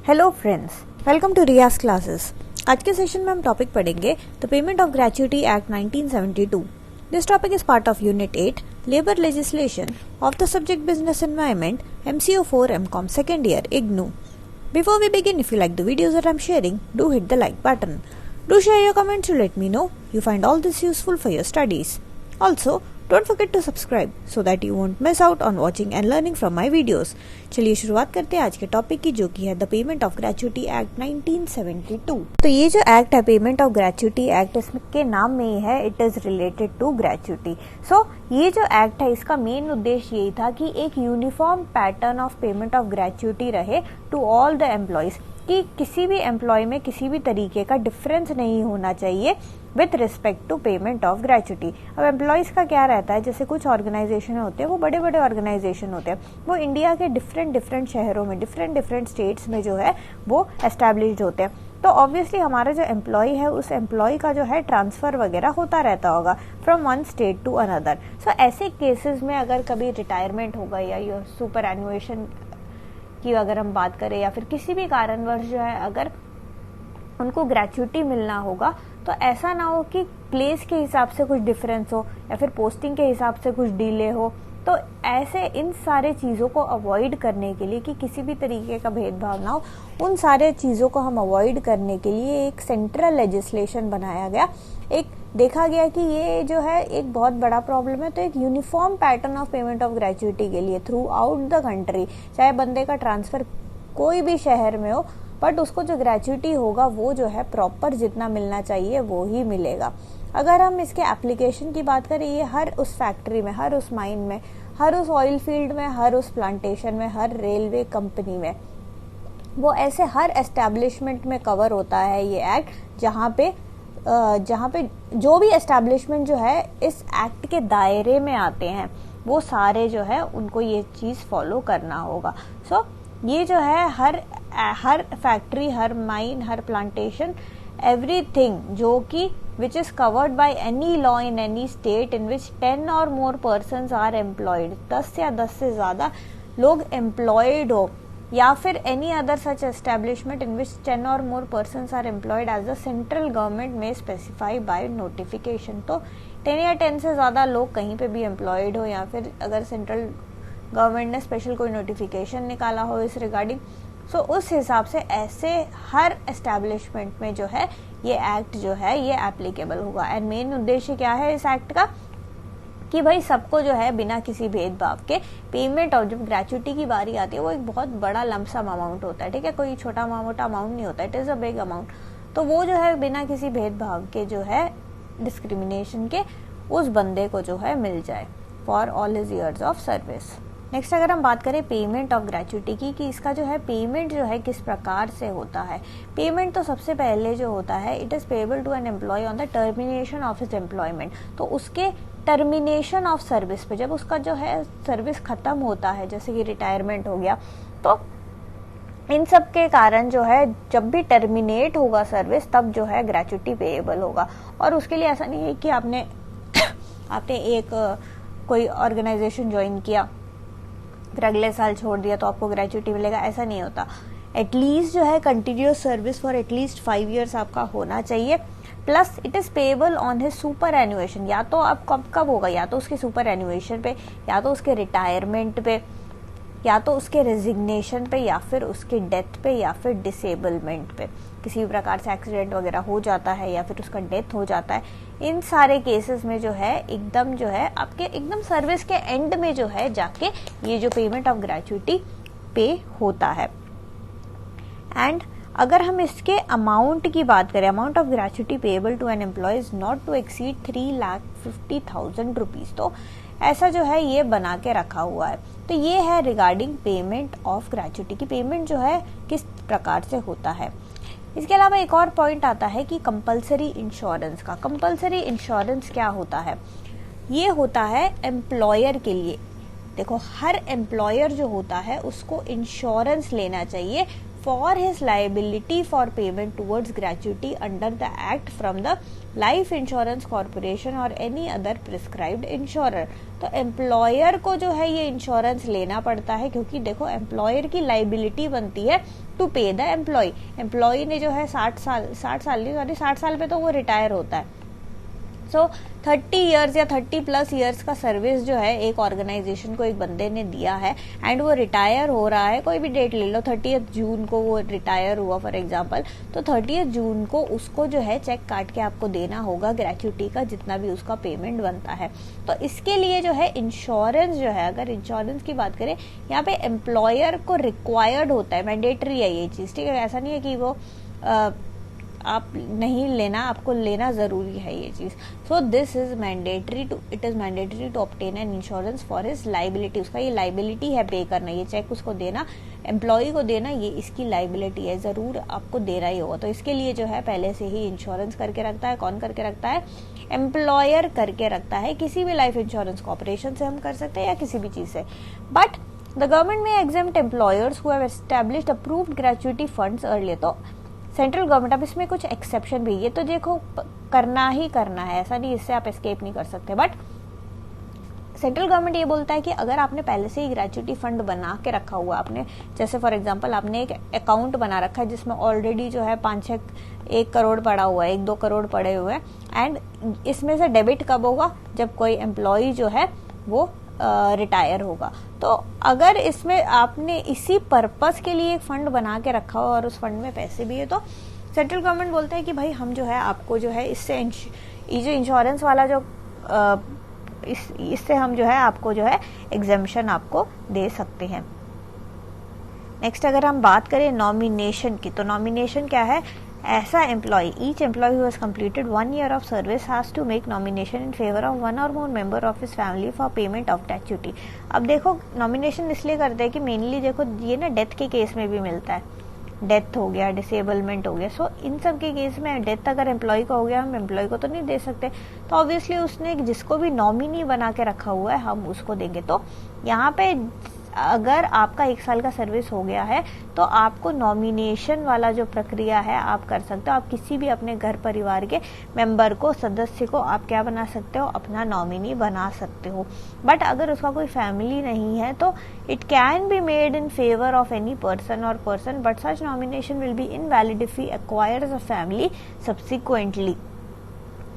Hello friends, welcome to Riyaz classes. आज के session में हम टॉपिक पढ़ेंगे the payment of gratuity act 1972। This topic is part of unit 8 labour legislation of the subject business environment MCO 4 MCOM second year IGNOU। Before we begin, if you like the videos that I'm sharing, do hit the like button. Do share your comments to let me know you find all this useful for your studies. Also, don't forget to subscribe so that you won't miss out on watching and learning from my videos. चलिए शुरुआत करते हैं आज के topic की, जो कि है the payment of gratuity act 1972। तो ये जो एक्ट है पेमेंट ऑफ ग्रेच्युटी एक्ट, इसके नाम में ही है it is related to gratuity. So ये जो एक्ट है इसका मेन उद्देश्य यही था कि एक uniform pattern of payment of gratuity रहे टू ऑल द एम्प्लॉयज, कि किसी भी एम्प्लॉय में किसी भी तरीके का डिफरेंस नहीं होना चाहिए with respect to payment of gratuity. अब एम्प्लॉयज का क्या रहता है, जैसे कुछ ऑर्गेनाइजेशन होते हैं, वो बड़े बड़े ऑर्गेनाइजेशन होते हैं, वो इंडिया के डिफरेंट शहरों में डिफरेंट स्टेट्स में जो है वो एस्टैब्लिश्ड होते हैं। तो ऑब्वियसली हमारा जो एम्प्लॉय है उस एम्प्लॉय का जो है ट्रांसफर वगैरह होता रहता होगा from one state to another. So ऐसे केसेस में अगर कभी रिटायरमेंट होगा या सुपर एनुएशन की अगर हम बात करें, या फिर किसी भी कारणवश जो है अगर उनको ग्रेच्युटी मिलना होगा, तो ऐसा ना हो कि प्लेस के हिसाब से कुछ डिफरेंस हो या फिर पोस्टिंग के हिसाब से कुछ डिले हो। तो ऐसे इन सारे चीज़ों को अवॉइड करने के लिए, कि किसी भी तरीके का भेदभाव ना हो, उन सारे चीज़ों को हम अवॉइड करने के लिए एक सेंट्रल लेजिस्लेशन बनाया गया। एक देखा गया कि ये जो है एक बहुत बड़ा प्रॉब्लम है, तो एक uniform pattern of payment of gratuity के लिए थ्रू आउट द कंट्री, चाहे बंदे का ट्रांसफर कोई भी शहर में हो, बट उसको जो ग्रेच्युटी होगा वो जो है प्रॉपर जितना मिलना चाहिए वो ही मिलेगा। अगर हम इसके एप्लीकेशन की बात करें, ये हर उस फैक्ट्री में, हर उस माइन में, हर उस ऑयल फील्ड में, हर उस प्लांटेशन में, हर रेलवे कंपनी में, वो ऐसे हर एस्टैब्लिशमेंट में कवर होता है ये एक्ट, जहाँ पे जो भी एस्टैब्लिशमेंट जो है इस एक्ट के दायरे में आते हैं, वो सारे जो है उनको ये चीज़ फॉलो करना होगा। सो ये जो है हर फैक्ट्री, हर माइन, हर प्लांटेशन, एवरीथिंग जो कि which is covered by any law in any state in which 10 or more persons are employed, 10 या 10 से ज्यादा लोग एम्प्लॉयड हो, या फिर any other such establishment in which 10 or more persons are employed as the central government may specify by notification. तो 10 या 10 से ज्यादा लोग कहीं पे भी एम्प्लॉयड हो, या फिर अगर सेंट्रल गवर्नमेंट ने स्पेशल कोई नोटिफिकेशन निकाला हो इस रिगार्डिंग, सो उस हिसाब से ऐसे हर एस्टैब्लिशमेंट में जो है ये एक्ट जो है ये एप्लीकेबल होगा। एंड मेन उद्देश्य क्या है इस एक्ट का, कि भाई सबको जो है बिना किसी भेदभाव के पेमेंट, और जब ग्रेच्युटी की बारी आती है वो एक बहुत बड़ा लमसम अमाउंट होता है, ठीक है, कोई छोटा मोटा अमाउंट नहीं होता, it is a big amount. तो वो जो है बिना किसी भेदभाव के जो है डिस्क्रिमिनेशन के उस बंदे को जो है मिल जाए for all his years of service. Next अगर हम बात करें पेमेंट ऑफ ग्रेच्युटी की, कि इसका जो है पेमेंट जो है किस प्रकार से होता है। पेमेंट तो सबसे पहले जो होता है, it is payable to an employee on the termination of his employment. तो उसके टर्मिनेशन ऑफ सर्विस पे, जब उसका जो है सर्विस खत्म होता है, जैसे कि रिटायरमेंट हो गया, तो इन सब के कारण जो है जब भी टर्मिनेट होगा सर्विस, तब जो है ग्रेच्युटी पेएबल होगा। और उसके लिए ऐसा नहीं है कि आपने एक कोई ऑर्गेनाइजेशन ज्वाइन किया फिर अगले साल छोड़ दिया तो आपको ग्रेच्युटी मिलेगा, ऐसा नहीं होता। एटलीस्ट जो है continuous service for at least 5 years आपका होना चाहिए, plus it is payable on his superannuation. या तो आप कब होगा, या तो उसके सुपर एनुएशन पे, या तो उसके रिटायरमेंट पे, या तो उसके रेजिग्नेशन पे, या फिर उसके डेथ पे, या फिर डिसेबलमेंट पे, किसी भी प्रकार से एक्सीडेंट वगैरह हो जाता है या फिर उसका डेथ हो जाता है। इन सारे केसेस में जो है एकदम जो है आपके एकदम सर्विस के एंड में जो है जाके ये जो पेमेंट ऑफ ग्रेच्युटी पे होता है। एंड अगर हम इसके अमाउंट की बात करें, amount of gratuity payable to an employee is not to exceed 3,50,000 rupees. तो ऐसा जो है ये बना के रखा हुआ है। तो ये है रिगार्डिंग पेमेंट ऑफ ग्रेच्युटी की पेमेंट जो है किस प्रकार से होता है। इसके अलावा एक और पॉइंट आता है कि कंपलसरी इंश्योरेंस का। कंपलसरी इंश्योरेंस क्या होता है, ये होता है एम्प्लॉयर के लिए। देखो हर एम्प्लॉयर जो होता है उसको इंश्योरेंस लेना चाहिए for his liability for payment towards gratuity under the act from the life insurance corporation और एनी अदर प्रिस्क्राइब्ड इंश्योरर। तो एम्प्लॉयर को जो है ये इंश्योरेंस लेना पड़ता है, क्योंकि देखो एम्प्लॉयर की लाइबिलिटी बनती है टू पे द एम्प्लॉय। एम्प्लॉय ने जो है 60 साल पे तो वो रिटायर होता है। सो 30 ईयर्स या 30 प्लस ईयर्स का सर्विस जो है एक ऑर्गेनाइजेशन को एक बंदे ने दिया है एंड वो रिटायर हो रहा है, कोई भी डेट ले लो, 30 जून को वो रिटायर हुआ फॉर एग्जांपल, तो 30 जून को उसको जो है चेक काट के आपको देना होगा ग्रेच्युटी का जितना भी उसका पेमेंट बनता है। तो इसके लिए जो है इंश्योरेंस जो है, अगर इंश्योरेंस की बात करें यहाँ पे एम्प्लॉयर को रिक्वायर्ड होता है, मैंडेटरी है ये चीज, ठीक है। ऐसा नहीं है कि वो आप नहीं लेना, आपको लेना जरूरी है ये चीज। So this is mandatory to, it is mandatory to obtain an insurance for his liability. उसका ये लाइबिलिटी है पे करना, ये चेक उसको देना, एम्प्लॉय को देना, ये इसकी लाइबिलिटी है, जरूर आपको देना ही होगा। तो इसके लिए जो है पहले से ही इंश्योरेंस करके रखता है। कौन करके रखता है? एम्प्लॉयर करके रखता है। किसी भी लाइफ इंश्योरेंस कॉर्पोरेशन से हम कर सकते हैं या किसी भी चीज से। बट द गवर्नमेंट में exempt employers who have established approved gratuity funds earlier. तो सेंट्रल गवर्नमेंट, अब इसमें कुछ एक्सेप्शन भी, ये तो देखो करना ही करना है, ऐसा नहीं, इससे आप एस्केप नहीं कर सकते। बट सेंट्रल गवर्नमेंट ये बोलता है कि अगर आपने पहले से ही ग्रेच्युटी फंड बना के रखा हुआ, आपने जैसे फॉर एग्जांपल आपने एक अकाउंट बना रखा है जिसमें ऑलरेडी जो है 1 करोड़ पड़ा हुआ है, 1-2 करोड़ पड़े हुए हैं, एंड इसमें से डेबिट कब होगा? जब कोई एम्प्लॉय जो है वो रिटायर होगा। तो अगर इसमें आपने इसी पर्पस के लिए एक फंड बना के रखा हो और उस फंड में पैसे भी है, तो सेंट्रल गवर्नमेंट बोलता है कि भाई हम जो है आपको जो है इससे ये जो इंश्योरेंस वाला जो इससे हम जो है आपको जो है एग्जेम्पशन आपको दे सकते हैं। नेक्स्ट अगर हम बात करें नॉमिनेशन की, तो नॉमिनेशन क्या है? ऐसा employee, each employee who has completed 1 year of service has to make nomination in favour of 1 or more member of his family for payment of gratuity. अब देखो नॉमिनेशन इसलिए करते हैं कि मेनली देखो ये ना डेथ के केस में भी मिलता है, डेथ हो गया, डिसेबलमेंट हो गया, सो इन सब के केस में डेथ अगर एम्प्लॉय का हो गया, हम एम्प्लॉय को तो नहीं दे सकते, तो ऑब्वियसली उसने जिसको भी नॉमिनी बना के रखा हुआ है हम उसको देंगे। तो यहाँ पे अगर आपका 1 साल का सर्विस हो गया है तो आपको नॉमिनेशन वाला जो प्रक्रिया है आप कर सकते हो। आप किसी भी अपने घर परिवार के मेंबर को, सदस्य को आप क्या बना सकते हो? अपना नॉमिनी बना सकते हो। बट अगर उसका कोई फैमिली नहीं है तो it can be made in favour of any person or person, but such nomination will be invalid if he acquires a family subsequently.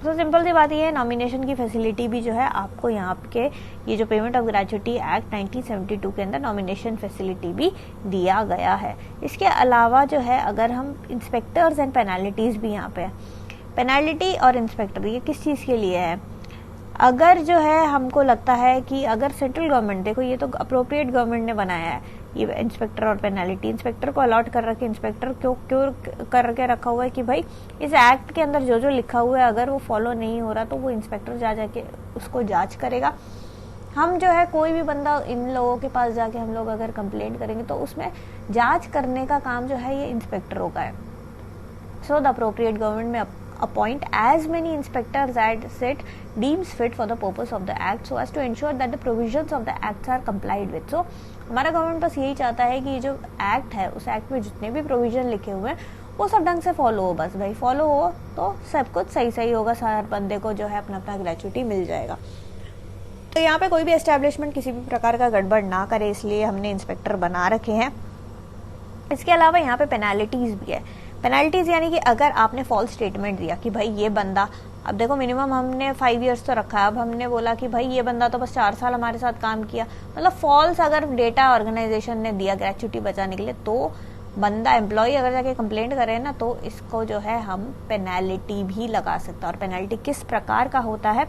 तो सिंपल सी बात ये है, नॉमिनेशन की फैसिलिटी भी जो है आपको यहाँ के ये जो पेमेंट ऑफ ग्रेच्युटी एक्ट 1972 के अंदर नॉमिनेशन फैसिलिटी भी दिया गया है। इसके अलावा जो है अगर हम इंस्पेक्टर्स एंड पेनाल्टीज भी यहाँ पे, पेनाल्टी और इंस्पेक्टर ये किस चीज़ के लिए है? अगर जो है हमको लगता है कि अगर सेंट्रल गवर्नमेंट, देखो ये तो अप्रोप्रिएट गवर्नमेंट ने बनाया है ये इंस्पेक्टर और पेनाल्टी, इंस्पेक्टर को अलॉट कर रखे, इंस्पेक्टर क्यों कर के रखा हुआ है कि भाई इस एक्ट के अंदर जो जो लिखा हुआ है अगर वो फॉलो नहीं हो रहा तो वो इंस्पेक्टर जाके उसको जांच करेगा। हम जो है कोई भी बंदा, इन लोगों के पास जाके हम लोग अगर कंप्लेंट करेंगे तो उसमें जांच करने का काम जो है ये इंस्पेक्टरों का है। सो द अप्रोप्रिएट गवर्नमेंट में appoint as many inspectors as it deems fit for the purpose of the act so as to ensure that the provisions of the acts are complied with। So हमारा government बस यही चाहता है कि जो act है उस एक्ट में जितने भी प्रोविजन लिखे हुए हैं वो सब ढंग से फॉलो हो। बस भाई फॉलो हो तो सब कुछ सही होगा, हर बंदे को जो है अपना अपना ग्रेच्युटी मिल जाएगा। तो यहाँ पे कोई भी एस्टेब्लिशमेंट किसी भी प्रकार का गड़बड़ ना करे, इसलिए हमने इंस्पेक्टर बना रखे हैं। इसके अलावा यहाँ पे पेनाल्टीज भी है। पेनाल्टीज यानी कि अगर आपने फॉल्स स्टेटमेंट दिया कि भाई ये बंदा, अब देखो मिनिमम हमने 5 years तो रखा है, अब हमने बोला कि भाई ये बंदा तो बस 4 साल हमारे साथ काम किया, मतलब फॉल्स अगर डेटा ऑर्गेनाइजेशन ने दिया ग्रेच्युटी बचाने के लिए, तो बंदा एम्प्लॉय अगर जाके कंप्लेंट करे ना तो इसको जो है हम पेनाल्टी भी लगा सकते हैं। और पेनाल्टी किस प्रकार का होता है?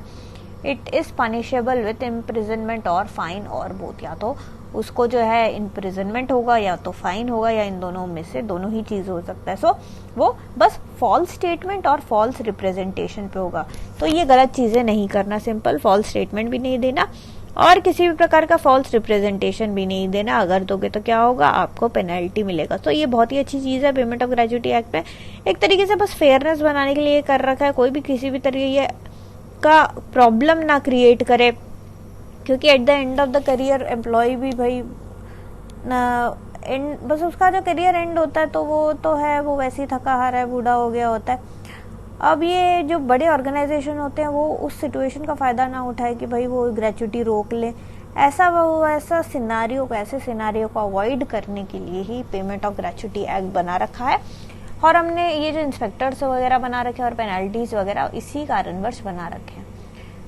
It is punishable with imprisonment और फाइन और बोथ, या तो उसको जो है इम्प्रिजनमेंट होगा या तो फाइन होगा या इन दोनों में से दोनों ही चीज हो सकता है। सो वो बस फॉल्स स्टेटमेंट और फॉल्स रिप्रेजेंटेशन पे होगा। तो ये गलत चीजें नहीं करना, सिंपल फॉल्स स्टेटमेंट भी नहीं देना और किसी भी प्रकार का फॉल्स रिप्रेजेंटेशन भी नहीं देना। अगर दोगे तो क्या होगा? आपको पेनल्टी मिलेगा। तो ये बहुत ही अच्छी चीज है पेमेंट ऑफ ग्रेच्युटी एक्ट में, एक तरीके से बस फेयरनेस बनाने के लिए कर रखा है, कोई भी किसी भी तरीके का प्रॉब्लम ना क्रिएट करे, क्योंकि at the end of the career employee भी भाई एंड बस उसका जो करियर एंड होता है तो वो तो है, वो वैसे ही थका हारा है, बूढ़ा हो गया होता है। अब ये जो बड़े ऑर्गेनाइजेशन होते हैं वो उस सिचुएशन का फ़ायदा ना उठाए कि भाई वो ग्रेच्युटी रोक ले। ऐसे सिनारियो को अवॉइड करने के लिए ही पेमेंट ऑफ ग्रेच्युटी एक्ट बना रखा है। और हमने ये जो इंस्पेक्टर्स वगैरह बना रखे हैं और पेनल्टीज वगैरह इसी कारणवश बना रखे हैं।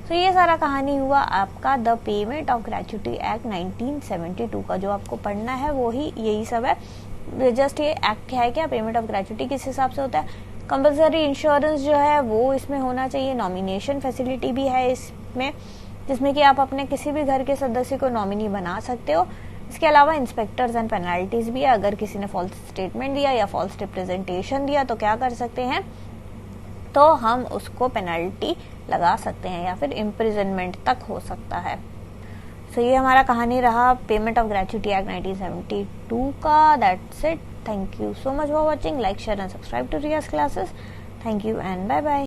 तो ये सारा कहानी हुआ आपका the payment of gratuity act 1972 का। जो आपको पढ़ना है वो ही यही सब है। जस्ट ये एक्ट क्या है, क्या पेमेंट ऑफ ग्रेच्युटी किस हिसाब से होता है। कंपल्सरी इंश्योरेंस जो है वो इसमें होना चाहिए। नॉमिनेशन फैसिलिटी भी है इसमें, जिसमें कि आप अपने किसी भी घर के सदस्य को नॉमिनी बना सकते हो। इसके अलावा इंस्पेक्टर्स एंड पेनल्टीज भी है। अगर किसी ने फॉल्स स्टेटमेंट दिया या फॉल्स रिप्रेजेंटेशन दिया तो क्या कर सकते हैं, तो हम उसको पेनल्टी लगा सकते हैं या फिर इम्प्रिजनमेंट तक हो सकता है। सो ये हमारा कहानी रहा पेमेंट ऑफ ग्रेच्युटी एक्ट 1972 का। That's it. Thank you so much for watching. Like, share and subscribe to Riya's classes. Thank you and bye bye.